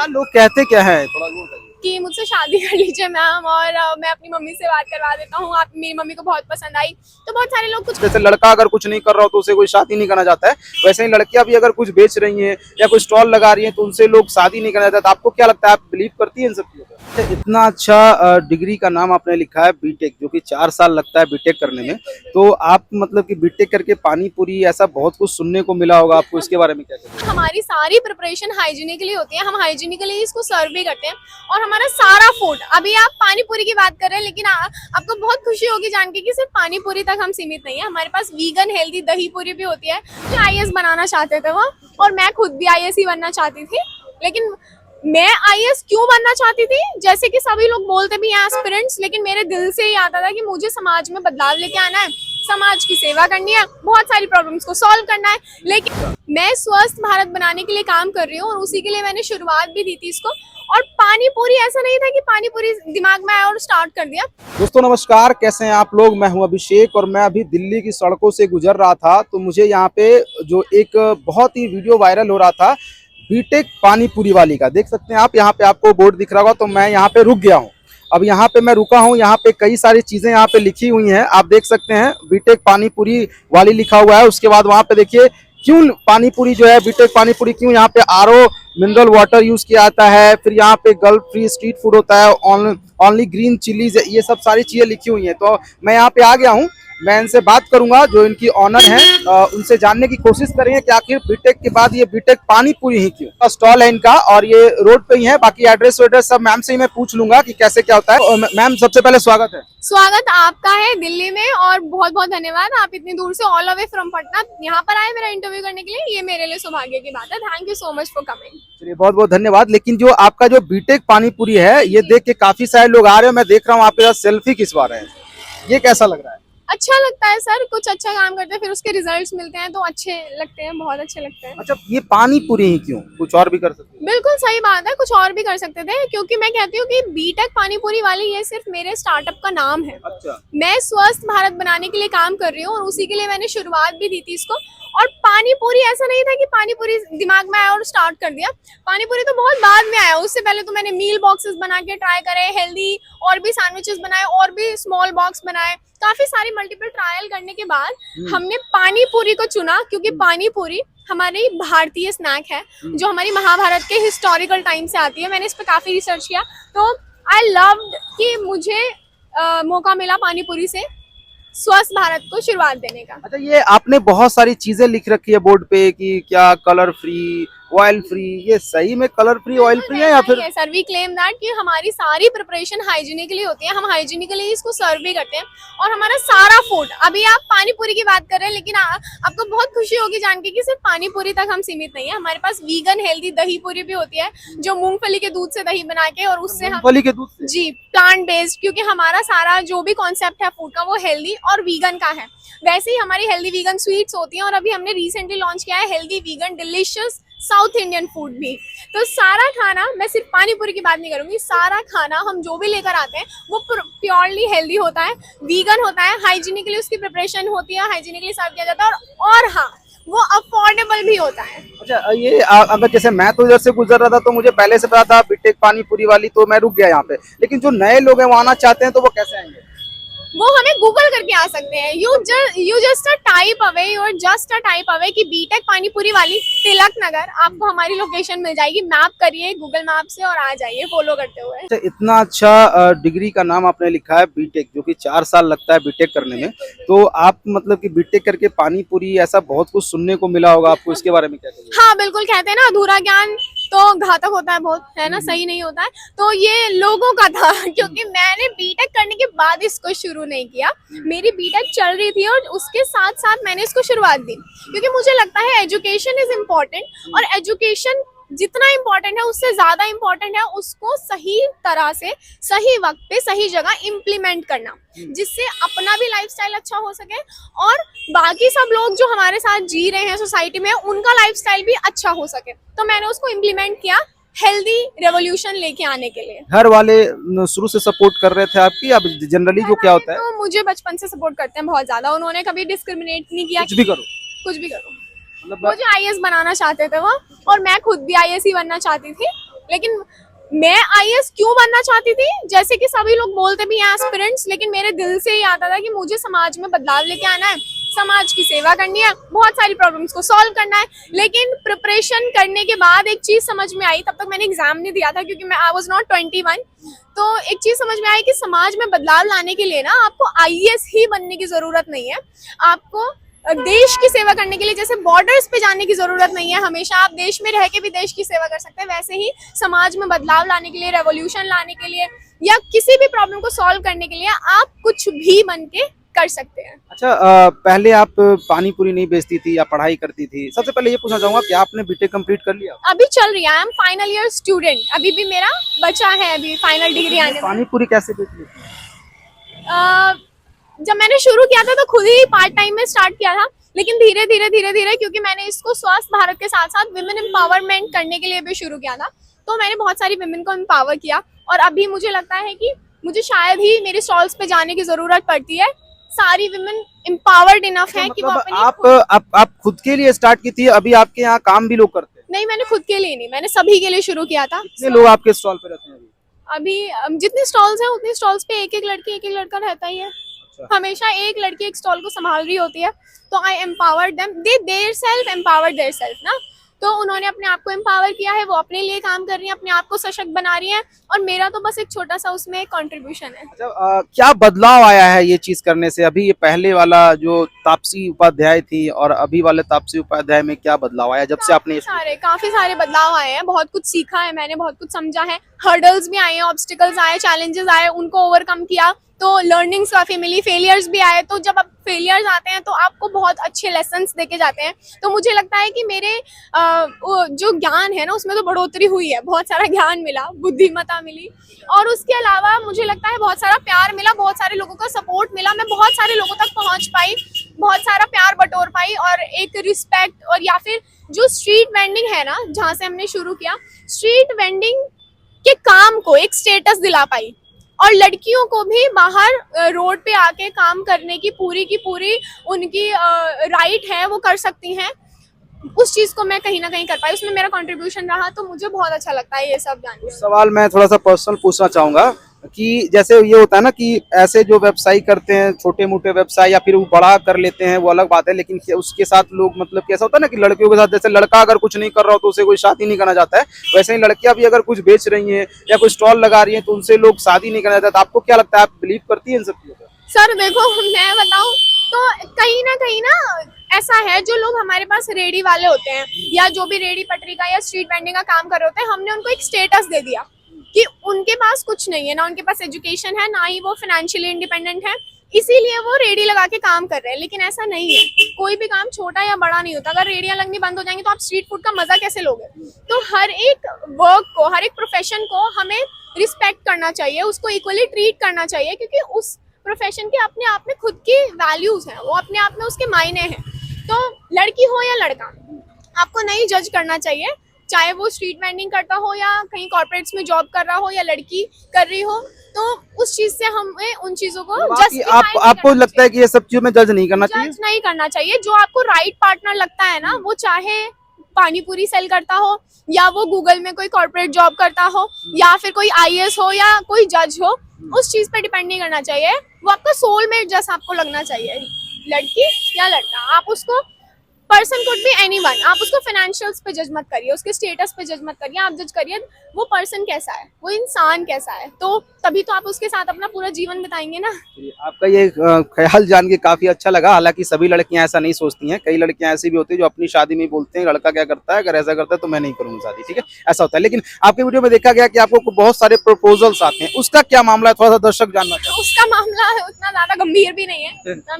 क्या लोग कहते क्या है, थोड़ा वो बताइए। कि मुझसे शादी कर लीजिए मैम, और मैं अपनी मम्मी से बात करवा देता हूँ, आप मेरी मम्मी को बहुत पसंद आई। तो बहुत सारे लोग कुछ जैसे लड़का अगर कुछ नहीं कर रहा हो तो उसे कोई शादी नहीं करना चाहता है, वैसे ही लड़कियां भी अगर कुछ बेच रही हैं या कोई स्टॉल लगा रही हैं तो उनसे लोग शादी नहीं करना चाहते। आपको क्या लगता है, आप बिलीव करती हैं इन सब चीजों पे? अच्छा, इतना अच्छा डिग्री का नाम आपने लिखा है बीटेक, जो कि 4 साल लगता है बीटेक करने में, तो आप मतलब कि बीटेक करके पानी पूरी ऐसा बहुत कुछ सुनने को मिला होगा आपको, इसके बारे में क्या कहते हैं? हमारी सारी प्रिपरेशन हाइजीनिकली होती है, हम हाइजीनिकली इसको सर्व भी करते हैं। और हमारा सारा फूड, अभी आप पानी पूरी की बात कर रहे हैं, लेकिन आपको बहुत खुशी होगी जान के कि सिर्फ पानी पूरी तक हम सीमित नहीं है। हमारे पास वीगन हेल्दी दही पूरी भी होती है। जो आईएएस बनाना चाहते थे वो, और मैं खुद भी आईएएस ही बनना चाहती थी। लेकिन मैं आईएएस क्यों बनना चाहती थी, जैसे कि सभी लोग बोलते भी हैं एस्पिरेंट्स, लेकिन मेरे दिल से ही आता था कि मुझे समाज में बदलाव लेके आना है, समाज की सेवा करनी है, बहुत सारी प्रॉब्लम्स को सॉल्व करना है। लेकिन मैं स्वस्थ भारत बनाने के लिए काम कर रही हूँ, और उसी के लिए मैंने शुरुआत भी दी थी इसको। और पानी पूरी ऐसा नहीं था कि पानी पूरी दिमाग में आया और स्टार्ट कर दिया। दोस्तों नमस्कार, कैसे हैं आप लोग। मैं हूं अभिषेक और मैं अभी दिल्ली की सड़कों से गुजर रहा था, तो मुझे यहाँ पे जो एक बहुत ही वीडियो वायरल हो रहा था बीटेक पानी पूरी वाली का, देख सकते हैं आप, यहाँ पे आपको बोर्ड दिख रहा होगा। तो मैं यहाँ पे रुक गया हूँ। अब यहाँ पे मैं रुका हूँ, यहाँ पे कई सारी चीजें यहाँ पे लिखी हुई हैं, आप देख सकते हैं बीटेक पानी पूरी वाली लिखा हुआ है। उसके बाद वहाँ पे देखिए क्यों पानी पूरी जो है, बीटेक पानी पूरी क्यों, यहाँ पे आरओ मिनरल वाटर यूज किया जाता है, फिर यहाँ पे गर्ल फ्री स्ट्रीट फूड होता है, ओनली ग्रीन चिलीज, ये सब सारी चीजें लिखी हुई हैं। तो मैं यहाँ पे आ गया हूँ, मैं इनसे बात करूंगा, जो इनकी ऑनर हैं, उनसे जानने की कोशिश करेंगे कि आखिर बीटेक के बाद ये बीटेक पानी पूरी ही क्यों। स्टॉल है इनका और ये रोड पे ही है, बाकी एड्रेस वेड्रेस सब मैम से ही मैं पूछ लूंगा कि कैसे क्या होता है। मैम सबसे पहले स्वागत है। स्वागत आपका है दिल्ली में, और बहुत बहुत धन्यवाद, आप इतनी दूर से ऑल अवे फ्रॉम पटना यहाँ पर आए मेरा इंटरव्यू करने के लिए। ये मेरे लिए सौभाग्य की बात है। Thank you so much for coming. चलिए बहुत बहुत धन्यवाद। लेकिन जो आपका जो बीटेक पानी पूरी है, ये देख के काफी सारे लोग आ रहे हैं, मैं देख रहा हूँ आपके साथ सेल्फी खिंचवा रहे हैं, ये कैसा लग रहा है? अच्छा लगता है सर, कुछ अच्छा काम करते हैं फिर उसके रिजल्ट्स मिलते हैं तो अच्छे लगते हैं, बहुत अच्छे लगते हैं। अच्छा, ये पानी पूरी ही क्यों, कुछ और भी कर सकते हैं? बिल्कुल सही बात है, कुछ और भी कर सकते थे, क्योंकि मैं कहती हूँ कि बीटेक पानी पूरी वाली ये सिर्फ मेरे स्टार्टअप का नाम है। अच्छा, मैं स्वस्थ भारत बनाने के लिए काम कर रही हूँ, और उसी के लिए मैंने शुरुआत भी दी थी इसको। और पानी पूरी ऐसा नहीं था कि पानी पूरी दिमाग में आया और स्टार्ट कर दिया। पानी पूरी तो बहुत बाद में आया, उससे पहले तो मैंने मील बॉक्सेस बना के ट्राई करे, हेल्दी और भी सैंडविचेस बनाए, और भी स्मॉल बॉक्स बनाए, काफी सारी मल्टीपल ट्रायल करने के बाद हमने पानी पूरी को चुना, क्योंकि पानी पूरी हमारी भारतीय स्नैक है, जो हमारी महाभारत के हिस्टोरिकल टाइम से आती है। मैंने इस पर काफी रिसर्च किया, तो आई लव्ड कि मुझे मौका मिला पानी पूरी से स्वस्थ भारत को शुरुआत देने का। अच्छा, ये आपने बहुत सारी चीजें लिख रखी है बोर्ड पे कि क्या कलर फ्री, ऑयल फ्री, ये सही में कलर फ्री ऑयल फ्री है या फिर? सर वी क्लेम दैट कि हमारी सारी प्रिपरेशन हाइजीनिकली होती है, हम हाइजीनिकली इसको सर्व भी करते हैं। और हमारा सारा फूड, अभी आप पानी पूरी की बात कर रहे हैं, लेकिन आपको बहुत खुशी होगी जान के कि सिर्फ पानी पूरी तक हम सीमित नहीं है। हमारे पास वीगन हेल्दी दही पूरी भी होती है, जो मूंगफली के दूध से दही बना के, और उससे हम मूंगफली के दूध से? जी, प्लांट बेस्ड, क्योंकि हमारा सारा जो भी कॉन्सेप्ट है फूड का वो हेल्दी और वीगन का है। वैसे ही हमारी हेल्दी वीगन स्वीट्स होती हैं, और अभी हमने रिसेंटली लॉन्च किया है healthy vegan delicious south Indian food भी। तो सारा खाना, मैं सिर्फ पानी पूरी की बात नहीं करूंगी, सारा खाना हम जो भी लेकर आते हैं वो प्योरली हेल्दी होता है, वीगन होता है, हाइजीनिकली उसकी प्रिपरेशन होती है, हाइजीनिकली सर्व किया जाता है, और हाँ, वो अफोर्डेबल भी होता है। अच्छा, ये अगर जैसे मैं तो इधर से गुजर रहा था तो मुझे पहले से पता था बीटेक पानी पूरी वाली, तो मैं रुक गया यहाँ पे। लेकिन जो नए लोग हैं वो आना चाहते हैं, तो वो कैसे आएंगे? वो हमें गूगल करके आ सकते हैं। You just a type away, you are just a type away कि बीटेक पानी पूरी वाली तिलक नगर, आपको हमारी लोकेशन मिल जाएगी। मैप करिए गूगल मैप से और आ जाइए फॉलो करते हुए। अच्छा, इतना अच्छा डिग्री का नाम आपने लिखा है बीटेक, जो कि 4 साल लगता है बीटेक करने में, तो आप मतलब कि बीटेक करके पानी पूरी ऐसा बहुत कुछ सुनने को मिला होगा आपको, इसके बारे में क्या कहिए? हाँ बिल्कुल, कहते हैं ना अधूरा ज्ञान तो घातक होता है बहुत, है ना, सही नहीं होता है। तो ये लोगों का था क्योंकि मैंने बीटेक करने के बाद इसको शुरू नहीं किया, मेरी बीटेक चल रही थी और उसके साथ साथ मैंने इसको शुरुआत दी, क्योंकि मुझे लगता है एजुकेशन इज इम्पोर्टेंट, और एजुकेशन जितना इम्पोर्टेंट है उससे ज्यादा इम्पोर्टेंट है उसको सही तरह से सही वक्त पे सही जगह इम्प्लीमेंट करना, जिससे अपना भी लाइफस्टाइल अच्छा हो सके और बाकी सब लोग जो हमारे साथ जी रहे हैं सोसाइटी में उनका लाइफस्टाइल भी अच्छा हो सके। तो मैंने उसको इम्प्लीमेंट किया हेल्दी रेवोल्यूशन लेके आने के लिए। घर वाले शुरू से सपोर्ट कर रहे थे आपकी? अब जनरली जो क्या होता है, तो मुझे बचपन से सपोर्ट करते हैं बहुत ज्यादा, उन्होंने कभी डिस्क्रिमिनेट नहीं किया, कुछ भी करो कुछ भी करो। मतलब मुझे आईएएस बनाना चाहते थे वो, और मैं खुद भी आईएएस ही बनना चाहती थी। लेकिन मैं आईएएस क्यों बनना चाहती थी, जैसे कि सभी लोग बोलते भी हैं एस्पिरेंट्स, लेकिन मेरे दिल से ही आता था कि मुझे समाज में बदलाव लेके आना है, समाज की सेवा करनी है, बहुत सारी प्रॉब्लम्स को सॉल्व करना है। लेकिन प्रिपरेशन करने के बाद एक चीज समझ में आई, तब तक मैंने एग्जाम नहीं दिया था क्योंकि मैं आई वाज नॉट 21। तो एक चीज समझ में आई कि समाज में बदलाव लाने के लिए ना आपको आईएएस ही बनने की जरूरत नहीं है, आपको देश की सेवा करने के लिए जैसे बॉर्डर्स पे जाने की जरूरत नहीं है, हमेशा आप देश में रह के भी देश की सेवा कर सकते हैं, वैसे ही समाज में बदलाव लाने के लिए, रेवोल्यूशन लाने के लिए या किसी भी प्रॉब्लम को सॉल्व करने के लिए आप कुछ भी बन के कर सकते हैं। अच्छा, पहले आप पानी पूरी नहीं बेचती थी या पढ़ाई करती थी? सबसे पहले ये पूछना चाहूंगा कि आपने बीटेक कंप्लीट कर लिया? अभी चल रही है, I am final year student, अभी भी मेरा बचा है अभी फाइनल डिग्री आने में। पानी पूरी कैसे बेच लेती हैं? जब मैंने शुरू किया था तो खुद ही पार्ट टाइम में स्टार्ट किया था, लेकिन धीरे धीरे क्योंकि मैंने इसको स्वास्थ्य भारत के साथ साथ विमेन एम्पावरमेंट करने के लिए भी शुरू किया था, तो मैंने बहुत सारी विमेन को एम्पावर किया और अभी मुझे लगता है कि मुझे शायद ही मेरे स्टॉल्स पे जाने की जरूरत पड़ती है, सारी विमेन एम्पावर्ड इनफ है कि वो मतलब अपनी आप खुद के लिए स्टार्ट की थी, अभी आपके यहाँ काम भी लोग करते हैं? नहीं, मैंने खुद के लिए नहीं, मैंने सभी के लिए शुरू किया था। कितने लोग आपके स्टॉल पे रहते हैं अभी? अभी जितने स्टॉल्स हैं उतने स्टॉल्स पे एक एक लड़की एक एक लड़का रहता ही है। अच्छा। हमेशा एक लड़की एक स्टॉल को संभाल रही होती है, तो I empowered them, they their self empowered their self ना, तो उन्होंने अपने आप को एम्पावर किया है, वो अपने लिए काम कर रही हैं, अपने आप को सशक्त बना रही हैं और मेरा तो बस एक छोटा सा उसमें कंट्रीब्यूशन है। अच्छा, क्या बदलाव आया है ये चीज करने से? अभी ये पहले वाला जो तापसी उपाध्याय थी और अभी वाले तापसी उपाध्याय में क्या बदलाव आया जब से आपने काफी सारे बदलाव आए हैं, बहुत कुछ सीखा है मैंने, बहुत कुछ समझा है, हर्डल्स भी आए हैं, ऑब्स्टिकल्स आए, चैलेंजेस आए, उनको ओवरकम किया तो लर्निंग्स काफी मिली, फेलियर्स भी आए, तो जब अब फेलियर्स आते हैं तो आपको बहुत अच्छे लेसन्स देके जाते हैं, तो मुझे लगता है कि मेरे जो ज्ञान है ना उसमें तो बढ़ोतरी हुई है, बहुत सारा ज्ञान मिला, बुद्धिमत्ता मिली और उसके अलावा मुझे लगता है बहुत सारा प्यार मिला, बहुत सारे लोगों का सपोर्ट मिला, मैं बहुत सारे लोगों तक पहुंच पाई, बहुत सारा प्यार बटोर पाई और एक रिस्पेक्ट, और या फिर जो स्ट्रीट वेंडिंग है ना जहाँ से हमने शुरू किया, स्ट्रीट वेंडिंग के काम को एक स्टेटस दिला पाई और लड़कियों को भी बाहर रोड पे आके काम करने की पूरी उनकी राइट है, वो कर सकती हैं, उस चीज को मैं कहीं ना कहीं कर पाई, उसमें मेरा कंट्रीब्यूशन रहा, तो मुझे बहुत अच्छा लगता है ये सब जान के। सवाल मैं थोड़ा सा पर्सनल पूछना चाहूंगा कि जैसे ये होता है ना कि ऐसे जो व्यवसाय करते हैं, छोटे मोटे व्यवसाय या फिर वो बड़ा कर लेते हैं, वो अलग बात है, लेकिन उसके साथ लोग मतलब कैसा होता है ना कि लड़कियों के साथ, जैसे लड़का अगर कुछ नहीं कर रहा हो तो उसे कोई शादी नहीं करना चाहता है, वैसे ही लड़कियां भी अगर कुछ बेच रही हैं या कोई स्टॉल लगा रही हैं तो उनसे लोग शादी नहीं करना चाहते। आपको क्या लगता है, आप बिलीव करती है इन सब चीजों पर? सर देखो, मैं बताऊं तो कहीं ना ऐसा है, जो लोग हमारे पास रेडी वाले होते हैं या जो भी रेडी पटरी का या स्ट्रीट वेंडिंग का काम कर रहे होते हैं, हमने उनको एक स्टेटस दे दिया कि उनके पास कुछ नहीं है, ना उनके पास एजुकेशन है, ना ही वो फाइनेंशियली इंडिपेंडेंट है, इसीलिए वो रेडी लगा के काम कर रहे हैं। लेकिन ऐसा नहीं है, कोई भी काम छोटा या बड़ा नहीं होता, अगर रेडियां लगनी बंद हो जाएंगी तो आप स्ट्रीट फूड का मजा कैसे लोगे? तो हर एक वर्क को, हर एक प्रोफेशन को हमें रिस्पेक्ट करना चाहिए, उसको इक्वली ट्रीट करना चाहिए, क्योंकि उस प्रोफेशन के अपने आप में खुद की वैल्यूज हैं, वो अपने आप में उसके मायने हैं। तो लड़की हो या लड़का, आपको नहीं जज करना चाहिए, चाहे वो स्ट्रीट वेंडिंग करता हो या कहीं कॉर्पोरेट्स में जॉब कर रहा हो या लड़की कर रही हो, तो उस चीज से हमें उन चीजों को आपको लगता है कि ये सब चीजों में जज नहीं करना चाहिए? जज नहीं करना चाहिए। जो आपको राइट पार्टनर लगता है ना, वो चाहे पानी पूरी सेल करता हो या वो गूगल में कोई कॉर्पोरेट जॉब करता हो या फिर कोई आईएएस हो या कोई जज हो, उस चीज पे डिपेंड नहीं करना चाहिए, वो आपका सोलमेट जैसा आपको लगना चाहिए, लड़की या लड़का। आप उसको, पर्सन कुड बी एनीवन, आप उसको फाइनेंशियल्स पे जज मत करिए, उसके स्टेटस पे जज मत करिए, आप जज करिए वो पर्सन कैसा है, वो इंसान कैसा है, तो तभी तो आप उसके साथ अपना पूरा जीवन बिताएंगे ना। आपका ये ख्याल जान के काफी अच्छा लगा। हालांकि सभी लड़कियां ऐसा नहीं सोचती हैं, कई लड़कियां ऐसी भी होती है जो अपनी शादी में बोलते हैं लड़का क्या करता है, अगर ऐसा करता है तो मैं नहीं करूंगी शादी, ठीक है, ऐसा होता है। लेकिन आपके वीडियो में देखा गया कि आपको बहुत सारे प्रपोजल्स आते हैं, उसका क्या मामला है, थोड़ा सा दर्शक जानना चाहते हैं। उसका मामला उतना ज्यादा गंभीर भी नहीं है,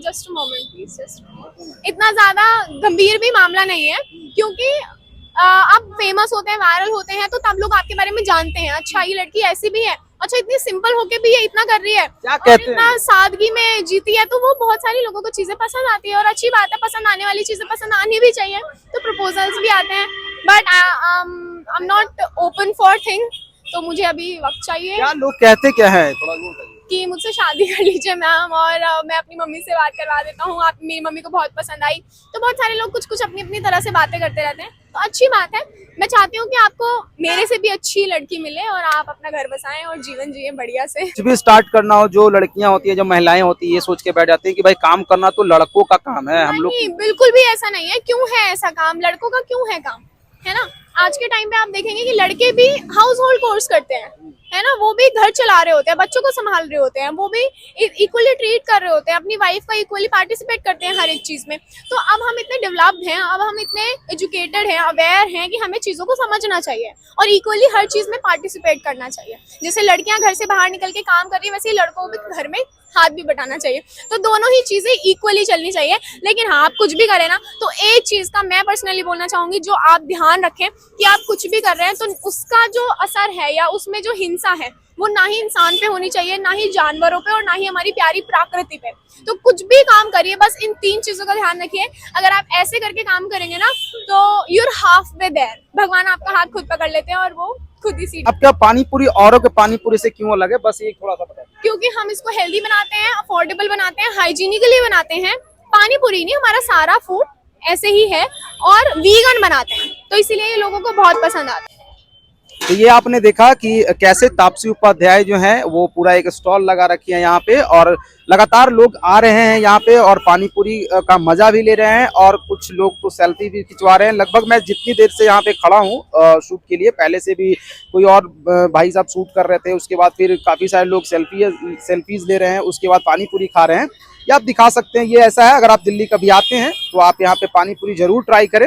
जस्ट मोमेंट प्लीज, इतना ज्यादा गंभीर भी मामला नहीं है, क्योंकि आप फेमस होते हैं, वायरल होते हैं, तो तब लोग आपके बारे में जानते हैं, अच्छा ये लड़की ऐसी भी है, अच्छा इतनी सिंपल होके भी ये इतना कर रही है, क्या कहते हैं, इतना सादगी में जीती है, तो वो बहुत सारे लोगों को चीजें पसंद आती है और अच्छी बात है, पसंद आने वाली चीजें पसंद आनी भी चाहिए, तो प्रपोजल्स भी आते हैं, but I am not open for thing, तो मुझे अभी वक्त चाहिए। क्या लोग कहते क्या है, थोड़ा कि मुझसे शादी कर लीजिए मैम, और मैं अपनी मम्मी से बात करवा देता हूँ, आप मेरी मम्मी को बहुत पसंद आई, तो बहुत सारे लोग कुछ कुछ अपनी अपनी तरह से बातें करते रहते हैं, तो अच्छी बात है। मैं चाहती हूँ कि आपको मेरे से भी अच्छी लड़की मिले और आप अपना घर बसाएं और जीवन जिए बढ़िया से। कुछ भी स्टार्ट करना हो, जो लड़कियां होती है, जो महिलाएं होती है, ये सोच के बैठ जाती है कि भाई काम करना तो लड़कों का काम है, हम लोग नहीं, बिल्कुल भी ऐसा नहीं है। क्यों है ऐसा काम? लड़कों का क्यों है काम, है ना? आज के टाइम पे आप देखेंगे कि लड़के भी हाउस होल्ड कोर्स करते हैं, है ना? वो भी घर चला रहे होते हैं, बच्चों को संभाल रहे होते हैं, वो भी इक्वली ट्रीट कर रहे होते हैं, अपनी वाइफ का इक्वली पार्टिसिपेट करते हैं हर एक चीज में। तो अब हम इतने डेवलप्ड हैं, अब हम इतने एजुकेटेड हैं, अवेयर हैं कि हमें चीजों को समझना चाहिए और इक्वली हर चीज में पार्टिसिपेट करना चाहिए। जैसे लड़कियां घर से बाहर निकल के काम कर रही है, वैसे ही लड़कों को भी घर में हाथ भी बटाना चाहिए। तो दोनों ही चीजें इक्वली चलनी चाहिए। लेकिन हाँ, आप कुछ भी करें ना, तो एक चीज का मैं पर्सनली बोलना चाहूंगी, जो आप ध्यान रखें कि आप कुछ भी कर रहे हैं तो उसका जो असर है या उसमें जो हिंसा है वो ना ही इंसान पे होनी चाहिए, ना ही जानवरों पे और ना ही हमारी प्यारी प्रकृति पे। तो कुछ भी काम करिए, बस इन 3 चीजों का ध्यान रखिए। अगर आप ऐसे करके काम करेंगे ना, तो यूर हाफ वे देयर। भगवान आपका हाथ खुद पकड़ लेते हैं और वो खुद ही सीट। अब क्या पानी पूरी औरों के पानी पूरी से क्यों अलग है, बस ये थोड़ा सा बताइए। क्योंकि हम इसको हेल्दी बनाते हैं, अफोर्डेबल बनाते हैं, हाइजीनिकली बनाते हैं। पानी पूरी नहीं, हमारा सारा फूड ऐसे ही है और वीगन बनाते हैं, तो इसीलिए ये लोगों को बहुत पसंद आता है। तो ये आपने देखा कि कैसे तापसी उपाध्याय जो है वो पूरा एक स्टॉल लगा रखी है यहाँ पे, और लगातार लोग आ रहे हैं यहाँ पे और पानी पूरी का मजा भी ले रहे हैं, और कुछ लोग तो सेल्फी भी खिंचवा रहे हैं। लगभग मैं जितनी देर से यहाँ पे खड़ा हूँ शूट के लिए, पहले से भी कोई और भाई साहब शूट कर रहे थे, उसके बाद फिर काफी सारे लोग सेल्फीज ले रहे हैं, उसके बाद पानी पूरी खा रहे हैं। ये आप दिखा सकते हैं, ये ऐसा है। अगर आप दिल्ली कभी आते हैं तो आप यहाँ पे पानी पूरी जरूर ट्राई करें।